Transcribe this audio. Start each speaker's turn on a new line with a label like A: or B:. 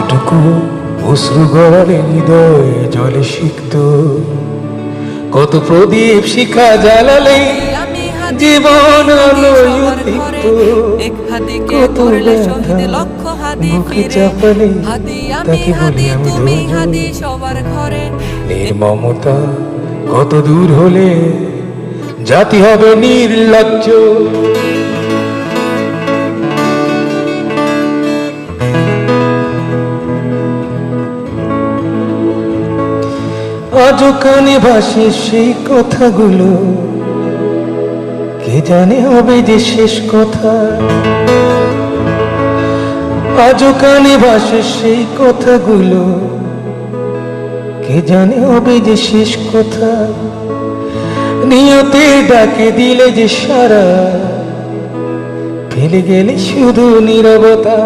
A: কতটুকু অশ্রু গড়ালে হৃদয় জলে সিক্ত, কত প্রদীপ শিখা জ্বালালে জীবন আলোয় উদ্দীপ্ত, কত ব্যথা বুকে চাপালে তাকে বলি আমি ধৈর্য। নির্মমতা কত দূর হলে জাতি হবে নির্লজ্জ। আজও কানে ভাসে সেই কথাগুলো, কে জানে হবে যে শেষ কথা। আজও কানে ভাসে সেই কথাগুলো, কে জানে হবে যে শেষ কথা। নিয়তে ডাকে দিলে যে সারা, ফেলে গেলে শুধু নীরবতা।